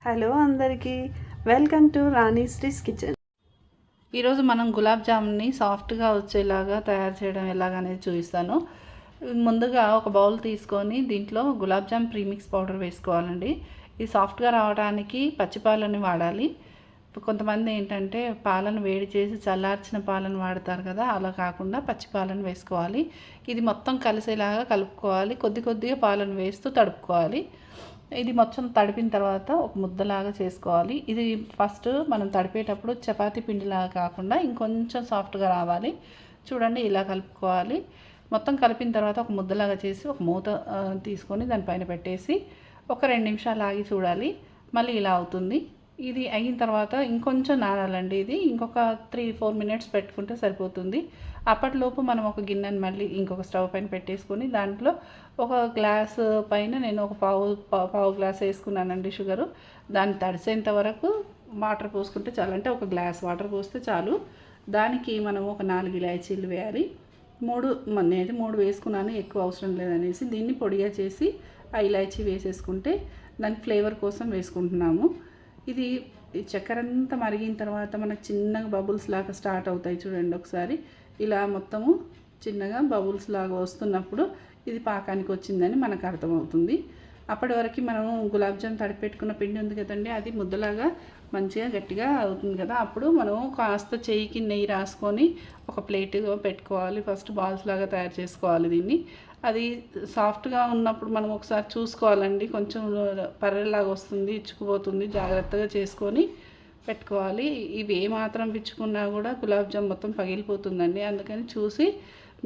Hello అందరికీ welcome to రాణీశ్రీస్ kitchen. ఈరోజు మనం గులాబ్ జామున్ని సాఫ్ట్గా వచ్చేలాగా తయారు చేయడం ఎలాగనేది చూపిస్తాను. ముందుగా ఒక బౌల్ తీసుకొని దీంట్లో గులాబ్ జామ్ ప్రీమిక్స్ పౌడర్ వేసుకోవాలండి. ఇది సాఫ్ట్గా రావడానికి పచ్చిపాలని వాడాలి. కొంతమంది ఏంటంటే పాలను వేడి చేసి చల్లార్చిన పాలను వాడతారు కదా, అలా కాకుండా పచ్చి పాలను వేసుకోవాలి. ఇది మొత్తం కలిసేలాగా కలుపుకోవాలి. కొద్ది కొద్దిగా పాలను వేస్తూ తడుపుకోవాలి. ఇది మొత్తం తడిపిన తర్వాత ఒక ముద్దలాగా చేసుకోవాలి. ఇది ఫస్ట్ మనం తడిపేటప్పుడు చపాతీ పిండిలాగా కాకుండా ఇంకొంచెం సాఫ్ట్గా రావాలి. చూడండి, ఇలా కలుపుకోవాలి. మొత్తం కలిపిన తర్వాత ఒక ముద్దలాగా చేసి ఒక మూత తీసుకొని దానిపైన పెట్టేసి ఒక 2 నిమిషాలు ఆగి చూడాలి. మళ్ళీ ఇలా అవుతుంది. ఇది అయిన తర్వాత ఇంకొంచెం నానాలండి. ఇది ఇంకొక 3-4 మినిట్స్ పెట్టుకుంటే సరిపోతుంది. అప్పటిలోపు మనం ఒక గిన్నెని మళ్ళీ ఇంకొక స్టవ్ పైన పెట్టేసుకొని దాంట్లో ఒక గ్లాస్ పైన నేను ఒక పావు గ్లాస్ వేసుకున్నానండి షుగరు. దాన్ని తడిసేంత వరకు వాటర్ పోసుకుంటే చాలు. అంటే ఒక గ్లాస్ వాటర్ పోస్తే చాలు. దానికి మనం ఒక 4 ఇలాచీలు వేయాలి. 3 వేసుకున్నాను, ఎక్కువ అవసరం లేదనేసి దీన్ని పొడిగా చేసి ఆ ఇలాచీ వేసేసుకుంటే దానికి ఫ్లేవర్ కోసం వేసుకుంటున్నాము. ఇది చక్కెర అంతా మరిగిన తర్వాత మనకు చిన్నగా బబుల్స్ లాగా స్టార్ట్ అవుతాయి చూడండి. ఒకసారి ఇలా మొత్తము చిన్నగా బబుల్స్ లాగా వస్తున్నప్పుడు ఇది పాకానికి వచ్చిందని మనకు అర్థమవుతుంది. అప్పటి వరకు మనం గులాబ్ జామ్ తడిపెట్టుకున్న పిండి ఉంది కదండి, అది ముద్దలాగా మంచిగా గట్టిగా అవుతుంది కదా. అప్పుడు మనం కాస్త చేయికి నెయ్యి రాసుకొని ఒక ప్లేట్ పెట్టుకోవాలి. ఫస్ట్ బాల్స్ లాగా తయారు చేసుకోవాలి దీన్ని. అది సాఫ్ట్గా ఉన్నప్పుడు మనం ఒకసారి చూసుకోవాలండి. కొంచెం పర్రెలాగా వస్తుంది, ఇచ్చుకుపోతుంది. జాగ్రత్తగా చేసుకొని పెట్టుకోవాలి. ఇవి ఏమాత్రం పిచ్చుకున్నా కూడా గులాబ్ జామ్ మొత్తం పగిలిపోతుందండి. అందుకని చూసి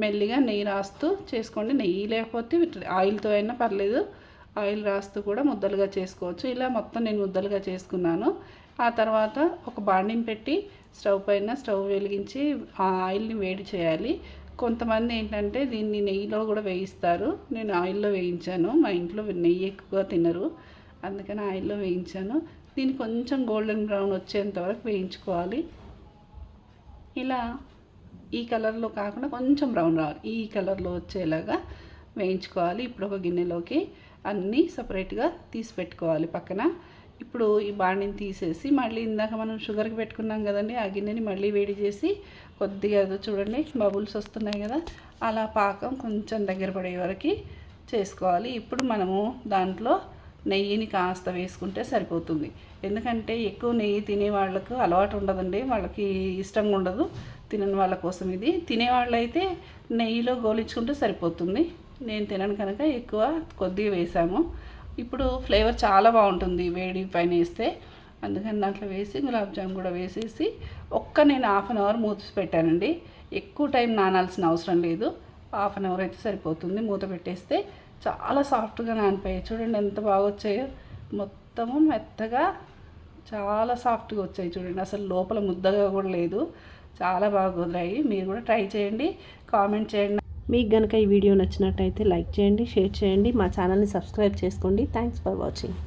మెల్లిగా నెయ్యి రాస్తూ చేసుకోండి. నెయ్యి లేకపోతే ఆయిల్తో అయినా పర్లేదు, ఆయిల్ రాస్తూ కూడా ముద్దలుగా చేసుకోవచ్చు. ఇలా మొత్తం నేను ముద్దలుగా చేసుకున్నాను. ఆ తర్వాత ఒక బాండిని పెట్టి స్టవ్ వెలిగించి ఆ ఆయిల్ని వేడి చేయాలి. కొంతమంది ఏంటంటే దీన్ని నెయ్యిలో కూడా వేయిస్తారు. నేను ఆయిల్లో వేయించాను. మా ఇంట్లో నెయ్యి ఎక్కువగా తినరు, అందుకని ఆయిల్లో వేయించాను. దీన్ని కొంచెం గోల్డెన్ బ్రౌన్ వచ్చేంత వరకు వేయించుకోవాలి. ఇలా ఈ కలర్లో కాకుండా కొంచెం బ్రౌన్ రావాలి, ఈ కలర్లో వచ్చేలాగా వేయించుకోవాలి. ఇప్పుడు ఒక గిన్నెలోకి అన్నీ సపరేట్గా తీసి పెట్టుకోవాలి పక్కన. ఇప్పుడు ఈ బాండిని తీసేసి మళ్ళీ ఇందాక మనం షుగర్కి పెట్టుకున్నాం కదండి, ఆ గిన్నెని మళ్ళీ వేడి చేసి కొద్దిగా చూడండి బబుల్స్ వస్తున్నాయి కదా, అలా పాకం కొంచెం దగ్గర పడే వరకు చేసుకోవాలి. ఇప్పుడు మనము దాంట్లో నెయ్యిని కాస్త వేసుకుంటే సరిపోతుంది. ఎందుకంటే ఎక్కువ నెయ్యి తినే వాళ్ళకు అలవాటు ఉండదండి, వాళ్ళకి ఇష్టంగా ఉండదు. తినని వాళ్ళ కోసం ఇది. తినేవాళ్ళు అయితే నెయ్యిలో గోలించుకుంటే సరిపోతుంది. నేను తినను కనుక ఎక్కువ కొద్దిగా వేసాము. ఇప్పుడు ఫ్లేవర్ చాలా బాగుంటుంది వేడి పైన వేస్తే, అందుకని దాంట్లో వేసి గులాబ్ జామ్ కూడా వేసేసి నేను 1/2 అవర్ మూత పెట్టానండి. ఎక్కువ టైం నానాల్సిన అవసరం లేదు, 1/2 అవర్ అయితే సరిపోతుంది. మూత పెట్టేస్తే చాలా సాఫ్ట్గా నానిపోయాయి. చూడండి ఎంత బాగా వచ్చాయో, మొత్తము మెత్తగా చాలా సాఫ్ట్గా వచ్చాయి చూడండి. అసలు లోపల ముద్దగా కూడా లేదు, చాలా బాగా కుదిరాయి. మీరు కూడా ట్రై చేయండి, కామెంట్ చేయండి. మీకు కనుక ఈ వీడియో నచ్చినట్టయితే లైక్ చేయండి, షేర్ చేయండి, మా ఛానల్ని సబ్స్క్రైబ్ చేసుకోండి. Thanks for watching.